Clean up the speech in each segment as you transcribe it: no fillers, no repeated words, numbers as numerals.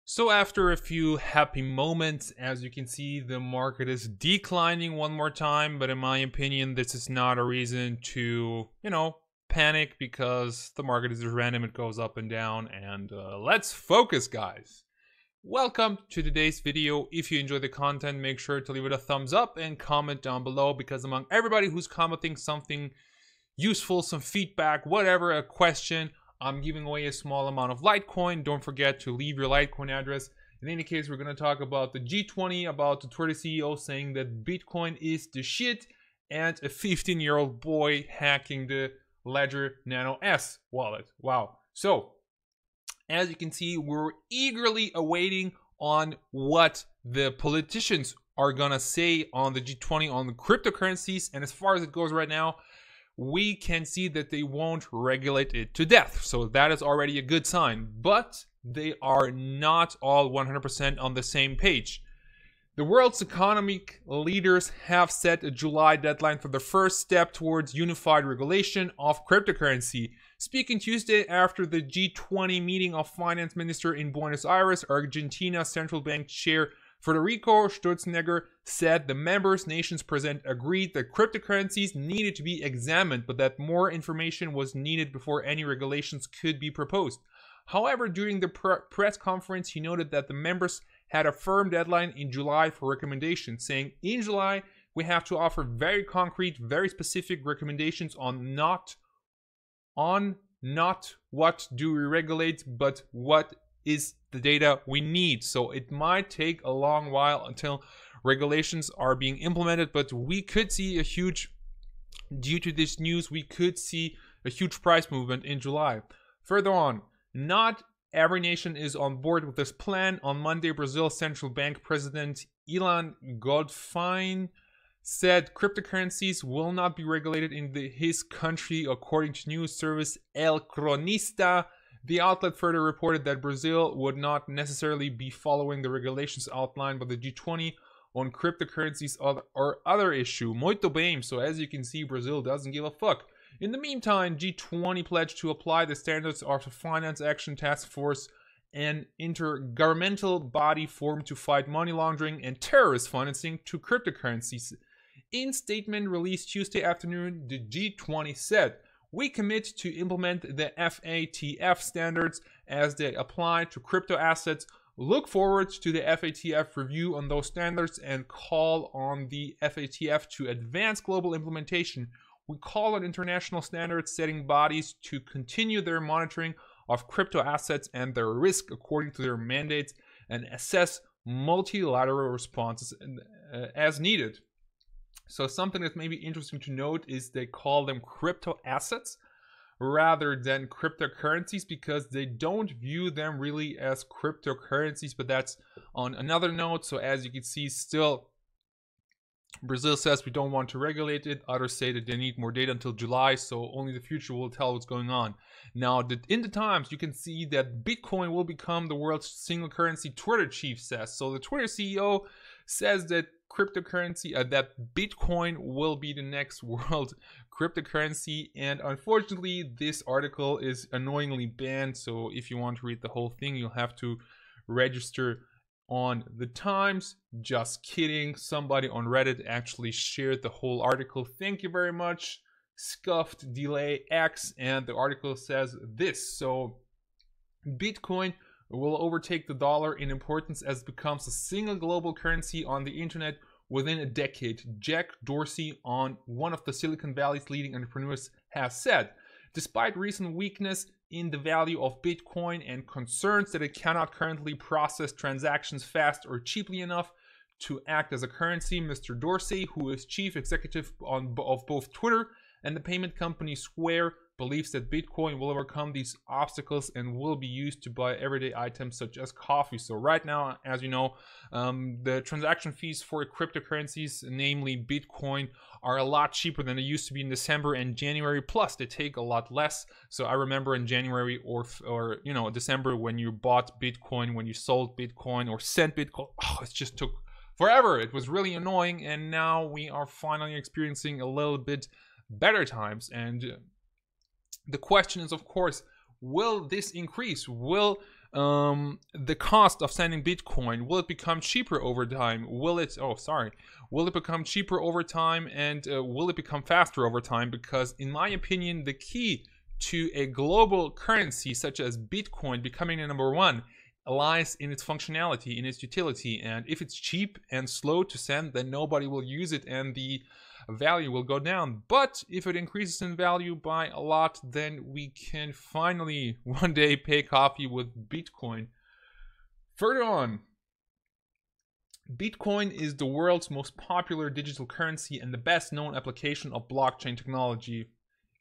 So after a few happy moments, as you can see, the market is declining one more time. But in my opinion, this is not a reason to, panic, because the market is random. It goes up and down. And let's focus, guys. Welcome to today's video. If you enjoy the content, make sure to leave it a thumbs up and comment down below, because among everybody who's commenting something useful, some feedback, whatever, a question, I'm giving away a small amount of Litecoin. Don't forget to leave your Litecoin address. In any case, we're going to talk about the G20, about the Twitter CEO saying that Bitcoin is the shit, and a 15-year-old boy hacking the Ledger Nano S wallet. Wow. So, as you can see, we're eagerly awaiting on what the politicians are going to say on the G20 on the cryptocurrencies. And as far as it goes right now, we can see that they won't regulate it to death. So that is already a good sign. But they are not all 100% on the same page. The world's economic leaders have set a July deadline for the first step towards unified regulation of cryptocurrency. Speaking Tuesday after the G20 meeting of finance minister in Buenos Aires, Argentina Central Bank Chair Federico Sturzenegger said the member nations present agreed that cryptocurrencies needed to be examined, but that more information was needed before any regulations could be proposed. However, during the press conference, he noted that the members had a firm deadline in July for recommendations, saying, in July, we have to offer very concrete, very specific recommendations on not what do we regulate, but what is the data we need. So it might take a long while until regulations are being implemented, but we could see due to this news, we could see a huge price movement in July. Further on, not every nation is on board with this plan. On Monday, Brazil's central bank president Ilan Godfine said cryptocurrencies will not be regulated in his country, according to news service El Cronista. The outlet further reported that Brazil would not necessarily be following the regulations outlined by the G20 on cryptocurrencies or other issue. Muito bem. So as you can see, Brazil doesn't give a fuck. In the meantime, G20 pledged to apply the standards of the Finance Action Task Force, an intergovernmental body formed to fight money laundering and terrorist financing, to cryptocurrencies. In statement released Tuesday afternoon, the G20 said, "We commit to implement the FATF standards as they apply to crypto assets. Look forward to the FATF review on those standards and call on the FATF to advance global implementation. We call on international standards setting bodies to continue their monitoring of crypto assets and their risk according to their mandates and assess multilateral responses as needed." So something that's maybe interesting to note is they call them crypto assets rather than cryptocurrencies, because they don't view them really as cryptocurrencies, but that's on another note. So as you can see, still Brazil says we don't want to regulate it. Others say that they need more data until July, so only the future will tell what's going on. Now, in the Times, you can see that Bitcoin will become the world's single currency, Twitter chief says. So the Twitter CEO says that that Bitcoin will be the next world cryptocurrency, and unfortunately this article is annoyingly banned. So if you want to read the whole thing, you'll have to register on the Times. Just kidding. Somebody on Reddit actually shared the whole article. Thank you very much, Scuffed Delay X. And the article says this: so Bitcoin will overtake the dollar in importance as it becomes a single global currency on the internet within a decade, Jack Dorsey, one of the Silicon Valley's leading entrepreneurs, has said. Despite recent weakness in the value of Bitcoin and concerns that it cannot currently process transactions fast or cheaply enough to act as a currency, Mr. Dorsey, who is chief executive of both Twitter and the payment company Square, believes that Bitcoin will overcome these obstacles and will be used to buy everyday items such as coffee. So right now, as you know, the transaction fees for cryptocurrencies, namely Bitcoin, are a lot cheaper than they used to be in December and January. Plus, they take a lot less. So I remember in January or December, when you bought Bitcoin, when you sold Bitcoin or sent Bitcoin, it just took forever. It was really annoying, and now we are finally experiencing a little bit better times. And the question is, of course, will this increase? Will The cost of sending Bitcoin, will it become cheaper over time? Will it become cheaper over time, and will it become faster over time? Because in my opinion, the key to a global currency such as Bitcoin becoming the number one lies in its functionality, in its utility. And if it's cheap and slow to send, then nobody will use it and the value will go down. But if it increases in value by a lot, then we can finally one day pay coffee with Bitcoin. Further on, Bitcoin is the world's most popular digital currency and the best known application of blockchain technology.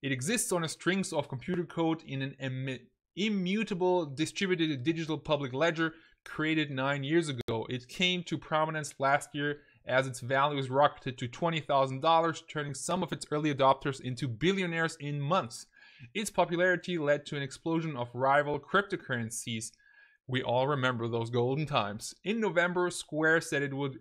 It exists on a string of computer code in an immutable distributed digital public ledger created 9 years ago. It came to prominence last year as its values rocketed to $20,000, turning some of its early adopters into billionaires in months. Its popularity led to an explosion of rival cryptocurrencies. We all remember those golden times. In November, Square said it would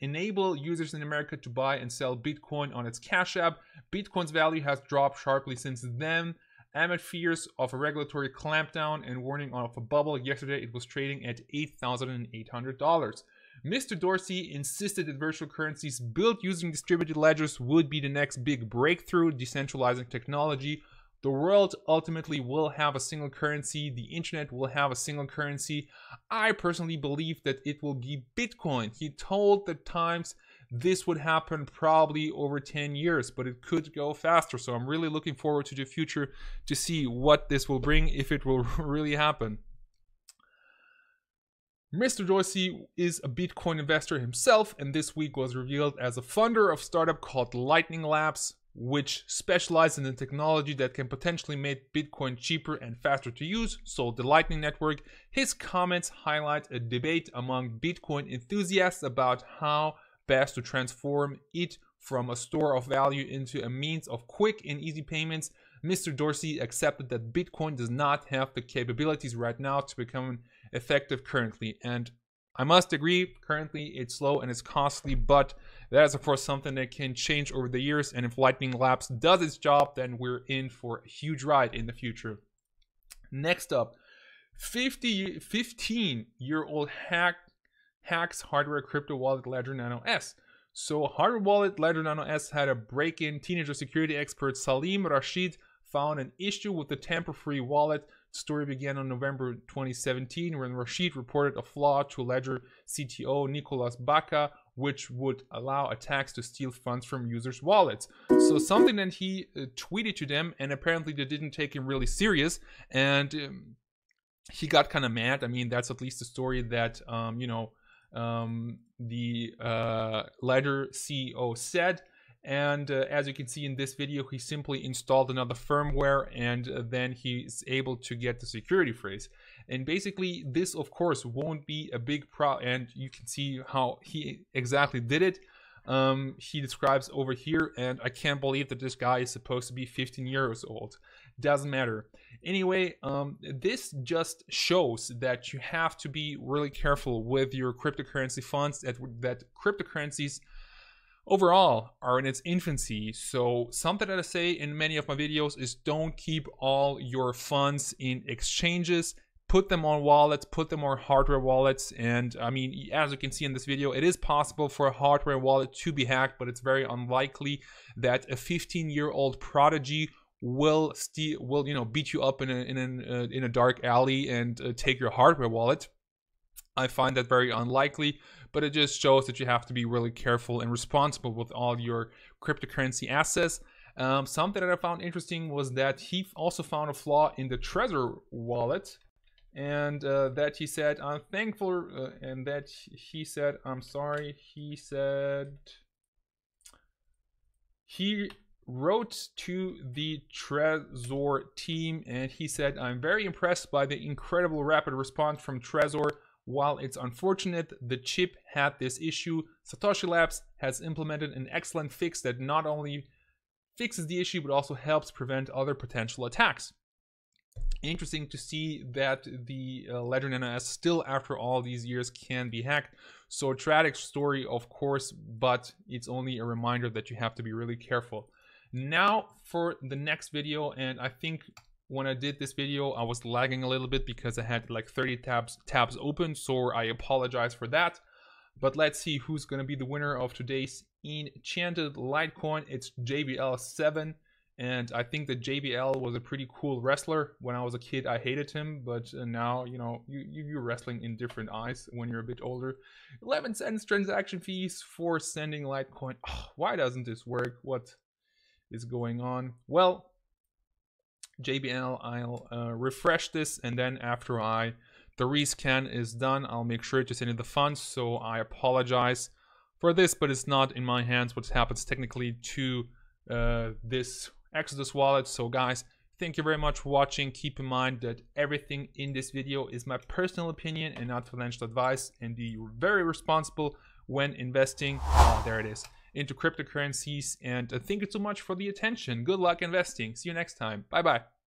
enable users in America to buy and sell Bitcoin on its Cash App. Bitcoin's value has dropped sharply since then. Amid fears of a regulatory clampdown and warning of a bubble, yesterday it was trading at $8,800. Mr. Dorsey insisted that virtual currencies built using distributed ledgers would be the next big breakthrough, decentralizing technology. The world ultimately will have a single currency. The internet will have a single currency. I personally believe that it will be Bitcoin. He told the Times this would happen probably over 10 years, but it could go faster. So I'm really looking forward to the future to see what this will bring, if it will really happen. Mr. Dorsey is a Bitcoin investor himself, and this week was revealed as a funder of a startup called Lightning Labs, which specializes in the technology that can potentially make Bitcoin cheaper and faster to use, so the Lightning Network. His comments highlight a debate among Bitcoin enthusiasts about how best to transform it from a store of value into a means of quick and easy payments. Mr. Dorsey accepted that Bitcoin does not have the capabilities right now to become effective currently, and I must agree, currently it's slow and it's costly, but that is of course something that can change over the years, and if Lightning Labs does its job, then we're in for a huge ride in the future. Next up, 15-year-old hacks hardware crypto wallet Ledger Nano S. So hardware wallet Ledger Nano S had a break-in. Teenager security expert Salim Rashid found an issue with the tamper-free wallet. The story began on November 2017 when Rashid reported a flaw to Ledger CTO Nicolas Baca, which would allow attacks to steal funds from users' wallets. So something that he tweeted to them, and apparently they didn't take him really serious, and he got kind of mad. I mean, that's at least the story that the Ledger CEO said. And as you can see in this video, he simply installed another firmware, and then he's able to get the security phrase. And basically this of course won't be a big problem, and you can see how he exactly did it. He describes over here, and I can't believe that this guy is supposed to be 15 years old. Doesn't matter. Anyway, this just shows that you have to be really careful with your cryptocurrency funds, that cryptocurrencies overall are in its infancy. So something that I say in many of my videos is don't keep all your funds in exchanges. Put them on wallets, put them on hardware wallets. And I mean, as you can see in this video, it is possible for a hardware wallet to be hacked, but it's very unlikely that a 15-year-old prodigy will beat you up in a dark alley and take your hardware wallet. I find that very unlikely, but it just shows that you have to be really careful and responsible with all your cryptocurrency assets. Something that I found interesting was that he also found a flaw in the Trezor wallet, and that he said, I'm thankful, and that he said, I'm sorry, he said, he wrote to the Trezor team, and he said, I'm very impressed by the incredible rapid response from Trezor. While it's unfortunate the chip had this issue, Satoshi Labs has implemented an excellent fix that not only fixes the issue, but also helps prevent other potential attacks. Interesting to see that the Ledger Nano S still, after all these years, can be hacked. So a tragic story, of course, but it's only a reminder that you have to be really careful. Now for the next video, and I think when I did this video, I was lagging a little bit because I had like 30 tabs open, so I apologize for that. But let's see who's going to be the winner of today's enchanted Litecoin. It's JBL7, and I think that JBL was a pretty cool wrestler. When I was a kid, I hated him, but now, you know, you're wrestling in different eyes when you're a bit older. 11 cents transaction fees for sending Litecoin. Oh, why doesn't this work? What is going on? Well, JBL, I'll refresh this, and then after the rescan is done, I'll make sure to send you the funds. So I apologize for this, but it's not in my hands what happens technically to this Exodus wallet. So guys, thank you very much for watching. Keep in mind that everything in this video is my personal opinion and not financial advice, and be very responsible when investing. There it is, into cryptocurrencies. And thank you so much for the attention. Good luck investing. See you next time. Bye bye.